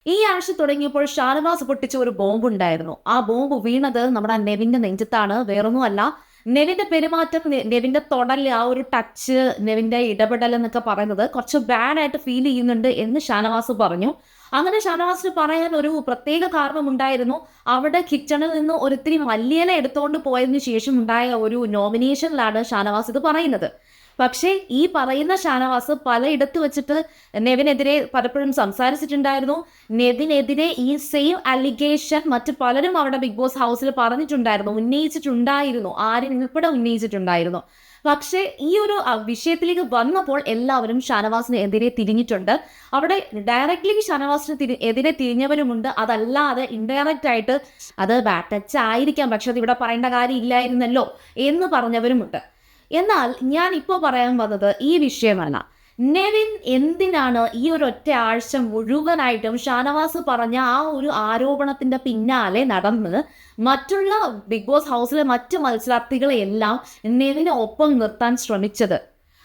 ഈ ആഴ്ച തുടങ്ങിയപ്പോൾ ഷാനവാസ് പൊട്ടിച്ച ഒരു ബോംബ് ഉണ്ടായിരുന്നു. ആ ബോംബ് വീണത് നമ്മുടെ നെവിന്റെ നെഞ്ചത്താണ്. വേറൊന്നുമല്ല, നെവിന്റെ പെരുമാറ്റം, നെവിന്റെ തൊടൽ, ആ ഒരു ടച്ച്, നെവിന്റെ ഇടപെടൽ എന്നൊക്കെ പറയുന്നത് കുറച്ച് ബാഡ് ആയിട്ട് ഫീൽ ചെയ്യുന്നുണ്ട് എന്ന് ഷാനവാസ് പറഞ്ഞു. അങ്ങനെ ഷാനവാസിന് പറയാൻ ഒരു പ്രത്യേക കാരണമുണ്ടായിരുന്നു. അവിടെ കിച്ചണിൽ നിന്ന് ഒരിത്തിരി മല്ലിയില എടുത്തുകൊണ്ട് പോയതിനു ശേഷം ഉണ്ടായ ഒരു നോമിനേഷനിലാണ് ഷാനവാസ് ഇത് പറയുന്നത്. പക്ഷേ ഈ പറയുന്ന ഷാനവാസ് പലയിടത്ത് വെച്ചിട്ട് നെവിനെതിരെ പലപ്പോഴും സംസാരിച്ചിട്ടുണ്ടായിരുന്നു. നെവിനെതിരെ ഈ സെയിം അലിഗേഷൻ മറ്റു പലരും അവിടെ ബിഗ് ബോസ് ഹൗസിൽ പറഞ്ഞിട്ടുണ്ടായിരുന്നു, ഉന്നയിച്ചിട്ടുണ്ടായിരുന്നു, ആരും ഉൾപ്പെടെ ഉന്നയിച്ചിട്ടുണ്ടായിരുന്നു. പക്ഷേ ഈ ഒരു വിഷയത്തിലേക്ക് വന്നപ്പോൾ എല്ലാവരും ഷാനവാസിന് എതിരെ തിരിഞ്ഞിട്ടുണ്ട്. അവിടെ ഡയറക്റ്റ്ലി ഷാനവാസിന് എതിരെ തിരിഞ്ഞവരുമുണ്ട്, അതല്ലാതെ ഇൻഡയറക്റ്റ് ആയിട്ട് അത് ബാഡ് ടച്ച് ആയിരിക്കാം, പക്ഷെ അത് ഇവിടെ പറയേണ്ട കാര്യം ഇല്ലായിരുന്നല്ലോ എന്ന് പറഞ്ഞവരുമുണ്ട്. എന്നാൽ ഞാൻ ഇപ്പോൾ പറയാൻ വന്നത് ഈ വിഷയമല്ല. നെവിൻ എന്തിനാണ് ഈ ഒരു ഒറ്റ ആഴ്ച മുഴുവനായിട്ടും ഷാനവാസ് പറഞ്ഞ ആ ഒരു ആരോപണത്തിന്റെ പിന്നാലെ നടന്ന് മറ്റുള്ള ബിഗ് ബോസ് ഹൗസിലെ മറ്റ് മത്സരാർത്ഥികളെയെല്ലാം നെവിനെ ഒപ്പം നിർത്താൻ ശ്രമിച്ചത്?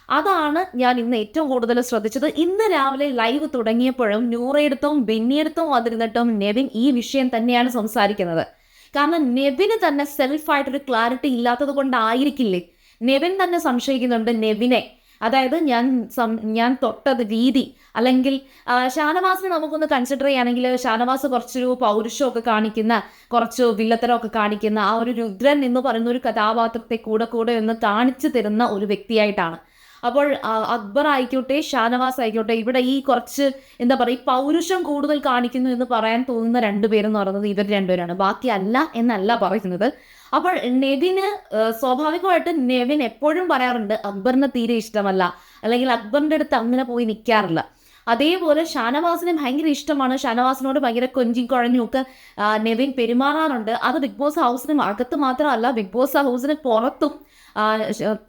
അതാണ് ഞാൻ ഇന്ന് ഏറ്റവും കൂടുതൽ ശ്രദ്ധിച്ചത്. ഇന്ന് രാവിലെ ലൈവ് തുടങ്ങിയപ്പോഴും നൂറയെടുത്തും ബിന്നിയെടുത്തും വന്നിരുന്നിട്ടും നെവിൻ ഈ വിഷയം തന്നെയാണ് സംസാരിക്കുന്നത്. കാരണം നെവിന് തന്നെ സെൽഫായിട്ടൊരു ക്ലാരിറ്റി ഇല്ലാത്തത് കൊണ്ടായിരിക്കില്ലേ. നെവിൻ തന്നെ സംശയിക്കുന്നുണ്ട് നെവിനെ. അതായത് ഞാൻ തൊട്ടത് രീതി, അല്ലെങ്കിൽ ഷാനവാസിനെ നമുക്കൊന്ന് കൺസിഡർ ചെയ്യുകയാണെങ്കിൽ ഷാനവാസ് കുറച്ചൊരു പൗരുഷമൊക്കെ കാണിക്കുന്ന, കുറച്ച് വില്ലത്തരമൊക്കെ കാണിക്കുന്ന ആ ഒരു രുദ്രൻ എന്ന് പറയുന്ന ഒരു കഥാപാത്രത്തെ കൂടെ കൂടെ ഒന്ന് കാണിച്ചു തരുന്ന ഒരു വ്യക്തിയായിട്ടാണ്. അപ്പോൾ അക്ബർ ആയിക്കോട്ടെ, ഷാനവാസ് ആയിക്കോട്ടെ, ഇവിടെ ഈ കുറച്ച് എന്താ പറയുക, പൗരുഷം കൂടുതൽ കാണിക്കുന്നു എന്ന് പറയാൻ തോന്നുന്ന രണ്ടുപേരെന്ന് പറയുന്നത് ഇവർ രണ്ടുപേരാണ്. ബാക്കി അല്ല എന്നല്ല പറയുന്നത്. അപ്പോൾ നെവിന് സ്വാഭാവികമായിട്ട് നെവിൻ എപ്പോഴും പറയാറുണ്ട് അക്ബറിനെ തീരെ ഇഷ്ടമല്ല, അല്ലെങ്കിൽ അക്ബറിന്റെ അടുത്ത് അങ്ങനെ പോയി നിൽക്കാറില്ല. അതേപോലെ ഷാനവാസിനെ ഭയങ്കര ഇഷ്ടമാണ്, ഷാനവാസിനോട് ഭയങ്കര കൊഞ്ചിയും കുഴഞ്ഞും ഒക്കെ നെവിൻ പെരുമാറാറുണ്ട്. അത് ബിഗ് ബോസ് ഹൗസിന് അകത്ത് മാത്രമല്ല, ബിഗ് ബോസ് ഹൗസിന് പുറത്തും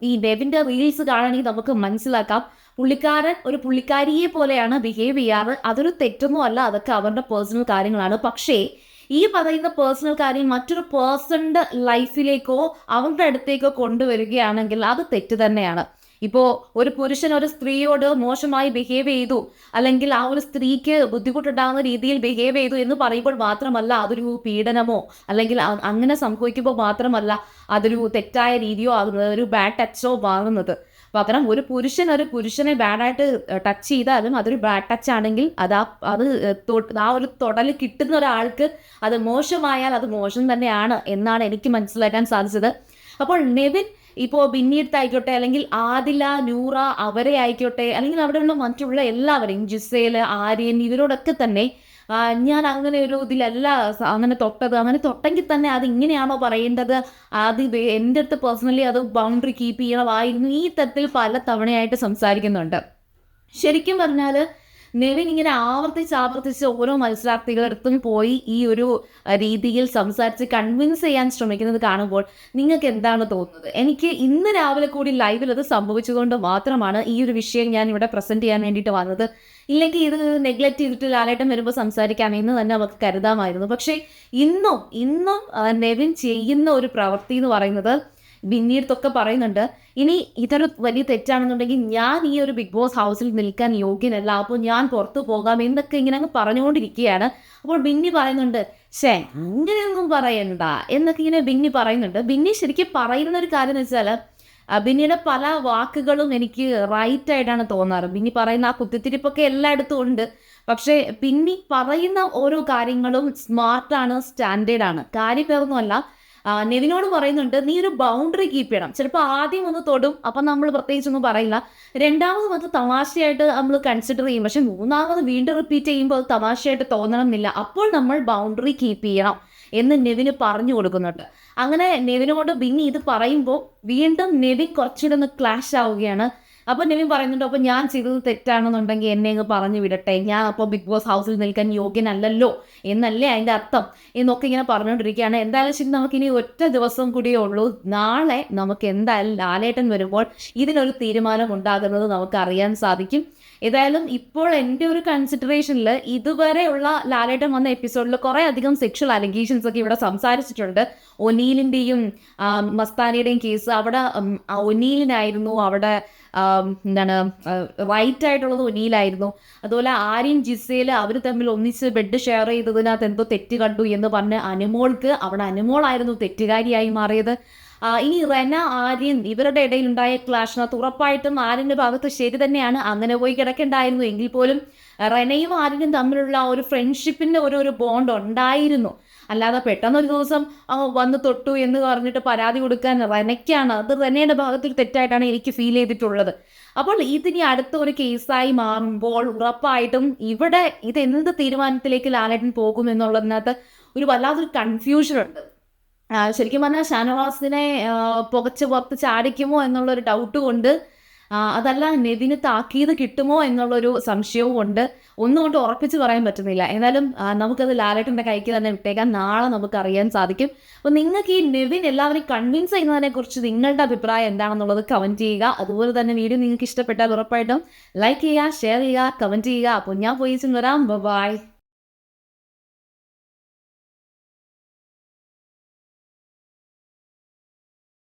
ഈ നെവിന്റെ റീൽസ് കാണണമെങ്കിൽ നമുക്ക് മനസ്സിലാക്കാം. പുള്ളിക്കാരൻ ഒരു പുള്ളിക്കാരിയെ പോലെയാണ് ബിഹേവ് ചെയ്യാറ്. അതൊരു തെറ്റൊന്നും അല്ല, അതൊക്കെ അവരുടെ പേഴ്സണൽ കാര്യങ്ങളാണ്. പക്ഷേ ഈ പറയുന്ന പേഴ്സണൽ കാര്യം മറ്റൊരു പേഴ്സണിന്റെ ലൈഫിലേക്കോ അവരുടെ അടുത്തേക്കോ കൊണ്ടുവരികയാണെങ്കിൽ അത് തെറ്റ് തന്നെയാണ്. ഇപ്പോൾ ഒരു പുരുഷൻ ഒരു സ്ത്രീയോട് മോശമായി ബിഹേവ് ചെയ്തു, അല്ലെങ്കിൽ ആ ഒരു സ്ത്രീക്ക് ബുദ്ധിമുട്ടുണ്ടാകുന്ന രീതിയിൽ ബിഹേവ് ചെയ്തു എന്ന് പറയുമ്പോൾ മാത്രമല്ല അതൊരു പീഡനമോ, അല്ലെങ്കിൽ അങ്ങനെ സംഭവിക്കുമ്പോൾ മാത്രമല്ല അതൊരു തെറ്റായ രീതിയോ ഒരു ബാഡ് ടച്ചോ മാറുന്നത്. പകരം ഒരു പുരുഷനെ ബാഡായിട്ട് ടച്ച് ചെയ്താലും അതൊരു ബാഡ് ടച്ച് ആണെങ്കിൽ ആ ഒരു തൊടൽ കിട്ടുന്ന ഒരാൾക്ക് അത് മോശമായാൽ അത് മോശം തന്നെയാണ് എന്നാണ് എനിക്ക് മനസ്സിലാക്കാൻ സാധിച്ചത്. അപ്പോൾ നെവിൻ ഇപ്പോൾ ബിന്നിയടുത്തായിക്കോട്ടെ, അല്ലെങ്കിൽ ആദില, നൂറ, അവരെ ആയിക്കോട്ടെ, അല്ലെങ്കിൽ അവിടെയുള്ള മറ്റുള്ള എല്ലാവരെയും, ജിസേൽ, ആര്യൻ, ഇവരോടൊക്കെ തന്നെ ഞാൻ അങ്ങനെ ഒരു ഇതിലല്ല അങ്ങനെ തൊട്ടത്, അങ്ങനെ തൊട്ടെങ്കിൽ തന്നെ അത് ഇങ്ങനെയാണോ പറയേണ്ടത്, അത് എൻ്റെ അടുത്ത് പേഴ്സണലി അത് ബൗണ്ടറി കീപ്പ് ചെയ്യണമായിരുന്നു, ഈ തരത്തിൽ പല തവണയായിട്ട് സംസാരിക്കുന്നുണ്ട്. ശരിക്കും പറഞ്ഞാൽ നെവിൻ ഇങ്ങനെ ആവർത്തിച്ച് ഓരോ മത്സരാർത്ഥികളടുത്തും പോയി ഈ ഒരു രീതിയിൽ സംസാരിച്ച് കൺവിൻസ് ചെയ്യാൻ ശ്രമിക്കുന്നത് കാണുമ്പോൾ നിങ്ങൾക്ക് എന്താണ് തോന്നുന്നത്? എനിക്ക് ഇന്ന് രാവിലെ കൂടി ലൈവിൽ അത് സംഭവിച്ചുകൊണ്ട് മാത്രമാണ് ഈ ഒരു വിഷയം ഞാൻ ഇവിടെ പ്രസന്റ് ചെയ്യാൻ വേണ്ടിയിട്ട് വന്നത്. ഇല്ലെങ്കിൽ ഇത് നെഗ്ലക്ട് ചെയ്തിട്ട് ലാലേട്ടൻ വരുമ്പോൾ സംസാരിക്കാമെന്ന് തന്നെ നമുക്ക് കരുതാമായിരുന്നു. പക്ഷേ ഇന്നും നെവിൻ ചെയ്യുന്ന ഒരു പ്രവൃത്തി എന്ന് പറയുന്നത്, പിന്നീടത്തൊക്കെ പറയുന്നുണ്ട്, ഇനി ഇതൊരു വലിയ തെറ്റാണെന്നുണ്ടെങ്കിൽ ഞാൻ ഈ ഒരു ബിഗ് ബോസ് ഹൗസിൽ നിൽക്കാൻ യോഗ്യനല്ല, അപ്പോൾ ഞാൻ പുറത്തു പോകാം എന്നൊക്കെ ഇങ്ങനെ അങ്ങ് പറഞ്ഞുകൊണ്ടിരിക്കുകയാണ്. അപ്പോൾ ബിന്നി പറയുന്നുണ്ട്, അങ്ങനെയൊന്നും പറയണ്ട എന്നൊക്കെ ഇങ്ങനെ ബിന്നി പറയുന്നുണ്ട്. ബിന്നി ശരിക്കും പറയുന്ന ഒരു കാര്യം എന്ന് വെച്ചാൽ, ബിന്നിയുടെ പല വാക്കുകളും എനിക്ക് റൈറ്റ് ആയിട്ടാണ് തോന്നാറ്. ബിന്നി പറയുന്ന ആ കുത്തിത്തിരിപ്പൊക്കെ എല്ലായിടത്തും ഉണ്ട്. പക്ഷേ ബിന്നി പറയുന്ന ഓരോ കാര്യങ്ങളും സ്മാർട്ടാണ്, സ്റ്റാൻഡേർഡാണ്. കാര്യം വേറൊന്നുമല്ല, നെവിനോട് പറയുന്നുണ്ട്, നീ ഒരു ബൗണ്ടറി കീപ്പ് ചെയ്യണം. ചിലപ്പോൾ ആദ്യം ഒന്ന് തൊടും, അപ്പം നമ്മൾ പ്രത്യേകിച്ചൊന്നും പറയില്ല. രണ്ടാമത് അത് തമാശയായിട്ട് നമ്മൾ കൺസിഡർ ചെയ്യും. പക്ഷെ മൂന്നാമത് വീണ്ടും റിപ്പീറ്റ് ചെയ്യുമ്പോൾ അത് തമാശയായിട്ട് തോന്നണം എന്നില്ല. അപ്പോൾ നമ്മൾ ബൗണ്ടറി കീപ്പ് ചെയ്യണം എന്ന് നെവിന് പറഞ്ഞു കൊടുക്കുന്നുണ്ട്. അങ്ങനെ നെവിനോട് ബിന്നി ഇത് പറയുമ്പോൾ വീണ്ടും നെവിൻ കുറച്ചുകൂടെ ഒന്ന് ക്ലാഷ് ആവുകയാണ്. അപ്പോൾ നെവിൻ പറയുന്നുണ്ട്, അപ്പോൾ ഞാൻ ചെയ്തത് തെറ്റാണെന്നുണ്ടെങ്കിൽ എന്നെ അങ്ങ് പറഞ്ഞു വിടട്ടെ, ഞാൻ അപ്പോൾ ബിഗ് ബോസ് ഹൗസിൽ നിൽക്കാൻ യോഗ്യനല്ലല്ലോ എന്നല്ലേ അതിൻ്റെ അർത്ഥം എന്നൊക്കെ ഇങ്ങനെ പറഞ്ഞുകൊണ്ടിരിക്കുകയാണ്. എന്തായാലും ശരി, നമുക്കിനി ഒറ്റ ദിവസം കൂടിയേ ഉള്ളൂ. നാളെ നമുക്ക് എന്തായാലും ലാലേട്ടൻ വരുമ്പോൾ ഇതിനൊരു തീരുമാനം ഉണ്ടാകുന്നത് നമുക്ക് അറിയാൻ സാധിക്കും. ഏതായാലും ഇപ്പോൾ എൻ്റെ ഒരു കൺസിഡറേഷനിൽ ഇതുവരെയുള്ള ലാലേട്ടൻ വന്ന എപ്പിസോഡിൽ കുറേ അധികം സെക്ഷൽ അലിഗേഷൻസ് ഒക്കെ ഇവിടെ സംസാരിച്ചിട്ടുണ്ട്. ഒനീലിൻ്റെയും മസ്താനിയുടെയും കേസ് അവിടെ ഒനീലിനായിരുന്നു അവിടെ എന്താണ് റൈറ്റ് ആയിട്ടുള്ളത് ഒനീലായിരുന്നു. അതുപോലെ ആര്യൻ ജിസേൽ അവർ തമ്മിൽ ഒന്നിച്ച് ബെഡ് ഷെയർ ചെയ്തതിനകത്ത് എന്തോ തെറ്റ് കണ്ടു എന്ന് പറഞ്ഞ് അനുമോൾക്ക് അവിടെ അനുമോളായിരുന്നു തെറ്റുകാരിയായി മാറിയത്. ഇനി റെന ആര്യൻ ഇവരുടെ ഇടയിലുണ്ടായ ക്ലാഷിനകത്ത് ഉറപ്പായിട്ടും ആര്യൻ്റെ ഭാഗത്ത് ശരി തന്നെയാണ്, അങ്ങനെ പോയി കിടക്കണ്ടായിരുന്നു. എങ്കിൽ പോലും റെനയും ആര്യനും തമ്മിലുള്ള ഒരു ഫ്രണ്ട്ഷിപ്പിൻ്റെ ഒരു ബോണ്ട് ഉണ്ടായിരുന്നു. അല്ലാതെ പെട്ടെന്നൊരു ദിവസം വന്ന് തൊട്ടു എന്ന് പറഞ്ഞിട്ട് പരാതി കൊടുക്കാൻ റെനയ്ക്കാണ്, അത് റെനയുടെ ഭാഗത്തിൽ തെറ്റായിട്ടാണ് എനിക്ക് ഫീൽ ചെയ്തിട്ടുള്ളത്. അപ്പോൾ ഇതിനി അടുത്ത ഒരു കേസായി മാറുമ്പോൾ ഉറപ്പായിട്ടും ഇവിടെ ഇത് എന്ത് തീരുമാനത്തിലേക്ക് ലാലേട്ടൻ പോകും എന്നുള്ളതിനകത്ത് ഒരു വല്ലാത്തൊരു കൺഫ്യൂഷൻ ഉണ്ട്. ശരിക്കും പറഞ്ഞാൽ ഷാനവാസിനെ പുകച്ച് പുറത്ത് ചാടിക്കുമോ എന്നുള്ളൊരു ഡൗട്ട് കൊണ്ട്, അതല്ല നെവിന് താക്കീത് കിട്ടുമോ എന്നുള്ളൊരു സംശയവും ഉണ്ട്. ഒന്നുകൊണ്ട് ഉറപ്പിച്ച് പറയാൻ പറ്റുന്നില്ല. എന്നാലും നമുക്കത് ലാലേട്ടൻ്റെ കൈക്ക് തന്നെ വിട്ടേക്കാൻ നാളെ നമുക്ക് അറിയാൻ സാധിക്കും. അപ്പോൾ നിങ്ങൾക്ക് ഈ നെവിൻ എല്ലാവരെയും കൺവിൻസ് ചെയ്യുന്നതിനെ കുറിച്ച് നിങ്ങളുടെ അഭിപ്രായം എന്താണെന്നുള്ളത് കമൻറ്റ് ചെയ്യുക. അതുപോലെ തന്നെ വീഡിയോ നിങ്ങൾക്ക് ഇഷ്ടപ്പെട്ടാൽ ഉറപ്പായിട്ടും ലൈക്ക് ചെയ്യുക, ഷെയർ ചെയ്യുക, കമൻറ്റ് ചെയ്യുക. അപ്പോൾ ഞാൻ പോയി വരാം. ബൈ.